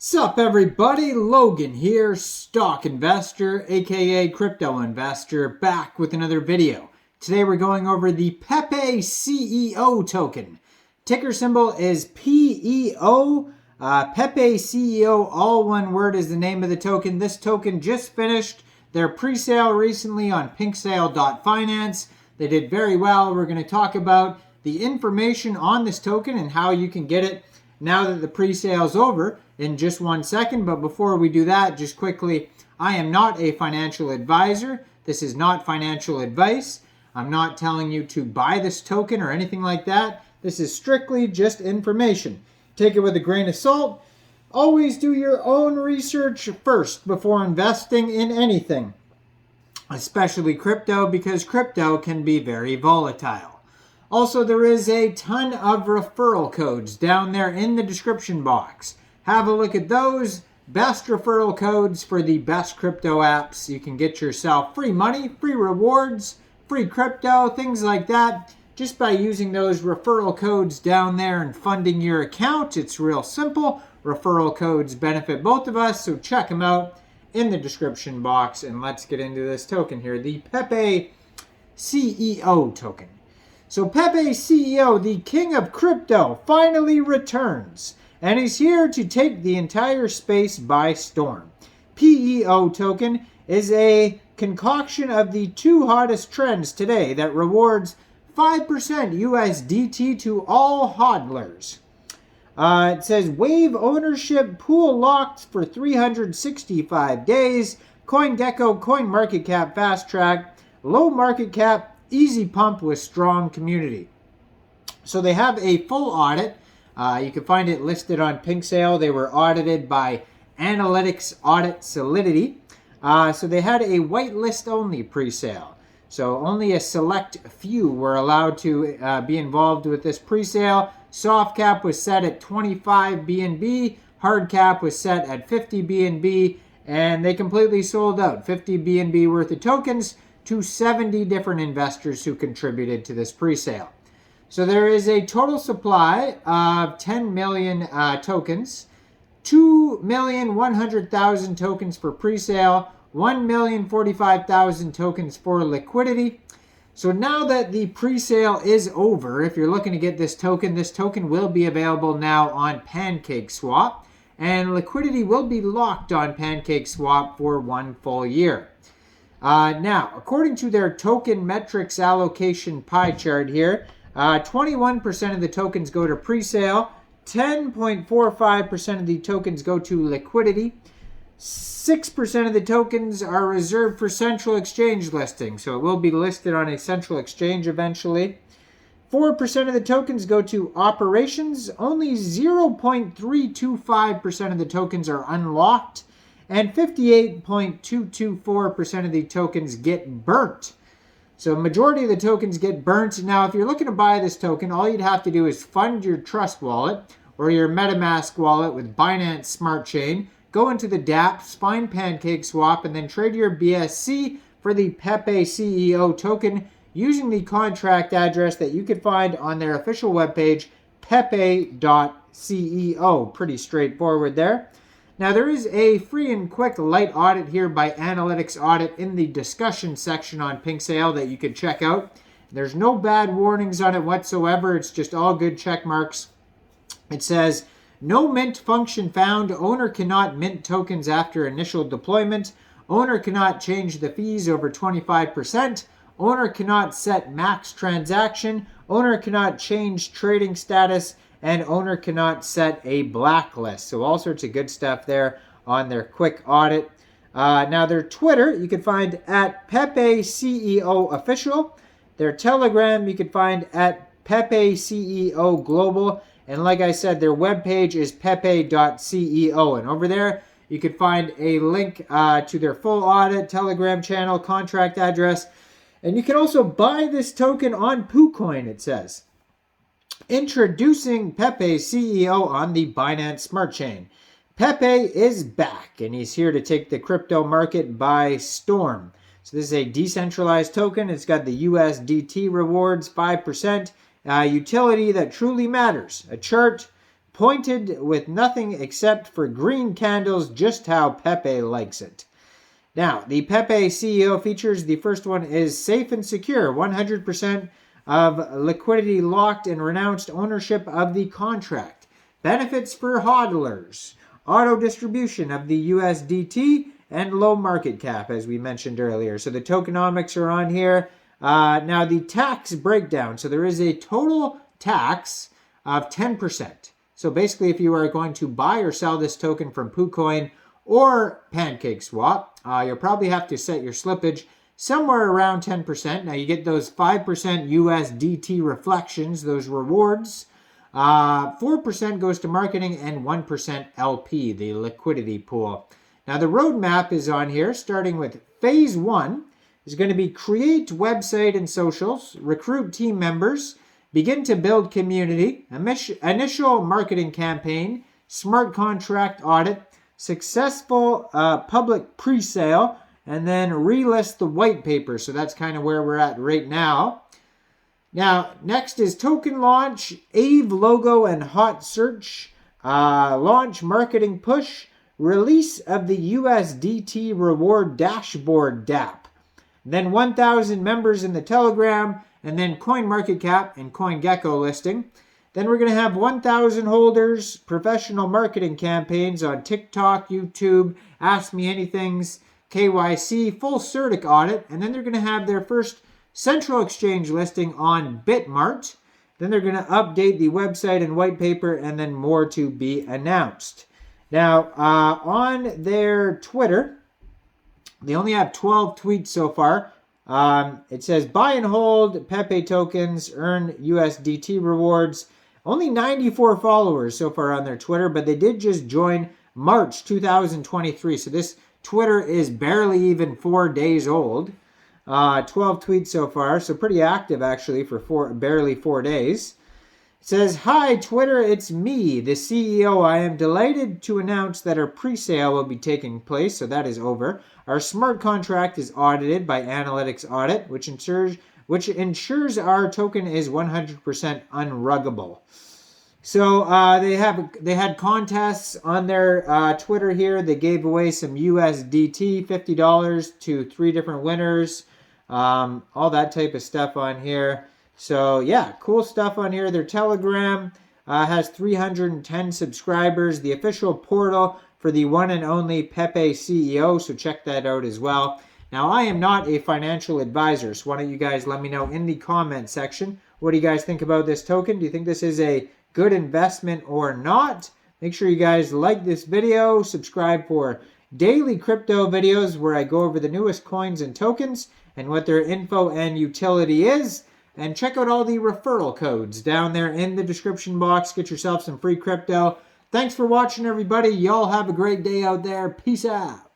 Sup everybody, Logan here, stock investor, aka crypto investor, back with another video. Today we're going over the PepeCeo token. Ticker symbol is PEO. PepeCeo, all one word, is the name of the token. This token just finished their pre-sale recently on PepeCeo.finance. They did very well. We're going to talk about the information on this token and how you can get it now that the pre-sale is over in just 1 second. But before we do that, just quickly, I am not a financial advisor. This is not financial advice. I'm not telling you to buy this token or anything like that. This is strictly just information. Take it with a grain of salt. Always do your own research first before investing in anything, especially crypto, because crypto can be very volatile. Also, there is a ton of referral codes down there in the description box. Have a look at those. Best referral codes for the best crypto apps. You can get yourself free money, free rewards, free crypto, things like that, just by using those referral codes down there and funding your account. It's real simple. Referral codes benefit both of us, so check them out in the description box. And let's get into this token here, the PepeCeo token. So PepeCeo, the king of crypto, finally returns, and he's here to take the entire space by storm. PEO token is a concoction of the two hottest trends today that rewards 5% USDT to all hodlers. It says wave ownership pool locked for 365 days. CoinGecko, CoinMarketCap, Fast Track, low market cap, easy pump with strong community. So they have a full audit. You can find it listed on PepeCeo. They were audited by Analytics Audit Solidity. So they had a whitelist only pre-sale. So only a select few were allowed to be involved with this pre-sale. Soft cap was set at 25 BNB. Hard cap was set at 50 BNB. And they completely sold out 50 BNB worth of tokens to 70 different investors who contributed to this pre-sale. So there is a total supply of 10 million tokens, 2,100,000 tokens for pre-sale, 1,045,000 tokens for liquidity. So now that the pre-sale is over, if you're looking to get this token will be available now on PancakeSwap, and liquidity will be locked on PancakeSwap for 1 full year. Now, according to their token metrics allocation pie chart here, 21% of the tokens go to pre-sale, 10.45% of the tokens go to liquidity, 6% of the tokens are reserved for central exchange listing, so it will be listed on a central exchange eventually. 4% of the tokens go to operations, only 0.325% of the tokens are unlocked, and 58.224% of the tokens get burnt. So majority of the tokens get burnt. Now, if you're looking to buy this token, all you'd have to do is fund your Trust wallet or your MetaMask wallet with Binance Smart Chain, go into the dApps, find PancakeSwap, and then trade your BSC for the PepeCeo token using the contract address that you could find on their official webpage, pepe.ceo. Pretty straightforward there. Now, there is a free and quick light audit here by Analytics Audit in the discussion section on PepeCeo that you can check out. There's no bad warnings on it whatsoever. It's just all good check marks. It says, no mint function found. Owner cannot mint tokens after initial deployment. Owner cannot change the fees over 25%. Owner cannot set max transaction. Owner cannot change trading status. And owner cannot set a blacklist. So all sorts of good stuff there on their quick audit. Now their Twitter, you can find at PepeCeo Official. Their Telegram, you can find at PepeCeo Global. And like I said, their webpage is pepe.ceo. And over there, you can find a link to their full audit, Telegram channel, contract address. And you can also buy this token on PooCoin, it says. Introducing PepeCeo on the Binance Smart Chain. Pepe is back, and he's here to take the crypto market by storm. So this is a decentralized token. It's got the USDT rewards, 5%, utility that truly matters. A chart, pointed with nothing except for green candles, just how Pepe likes it. Now, the PepeCeo features, the first one is safe and secure, 100% of liquidity locked and renounced ownership of the contract. Benefits for hodlers, auto distribution of the USDT, and low market cap, as we mentioned earlier. So the tokenomics are on here. Now, the tax breakdown. So there is a total tax of 10%. So basically, if you are going to buy or sell this token from PooCoin or PancakeSwap, you'll probably have to set your slippage somewhere around 10%. Now, you get those 5% USDT reflections, those rewards. 4% goes to marketing and 1% LP, the liquidity pool. Now, the roadmap is on here, starting with phase 1 is going to be create website and socials, recruit team members, begin to build community, initial marketing campaign, smart contract audit, successful public pre-sale, and then relist the white paper. So that's kind of where we're at right now. Now, next is token launch, AVE logo and hot search, launch marketing push, release of the USDT reward dashboard DApp. Then 1,000 members in the Telegram, and then CoinMarketCap and CoinGecko listing. Then we're going to have 1,000 holders, professional marketing campaigns on TikTok, YouTube, Ask Me Anythings, KYC, full CertiK audit, and then they're going to have their first central exchange listing on Bitmart. Then they're going to update the website and white paper, and then more to be announced. Now, on their Twitter, they only have 12 tweets so far. It says, buy and hold Pepe tokens, earn USDT rewards. Only 94 followers so far on their Twitter, but they did just join March 2023. So this Twitter is barely even 4 days old. 12 tweets so far, so pretty active actually for barely 4 days. It says, hi Twitter, it's me, the CEO. I am delighted to announce that our pre-sale will be taking place, so that is over. Our smart contract is audited by Analytics Audit, which ensures our token is 100% unruggable. So they had contests on their Twitter here. They gave away some USDT, $50 to 3 different winners. All that type of stuff on here. So yeah, cool stuff on here. Their Telegram has 310 subscribers. The official portal for the one and only PepeCeo, so check that out as well. Now, I am not a financial advisor, so why don't you guys let me know in the comment section. What do you guys think about this token? Do you think this is a good investment or not? Make sure you guys like this video, subscribe for daily crypto videos where I go over the newest coins and tokens and what their info and utility is. And check out all the referral codes down there in the description box. Get yourself some free crypto. Thanks for watching, everybody. Y'all have a great day out there. Peace out.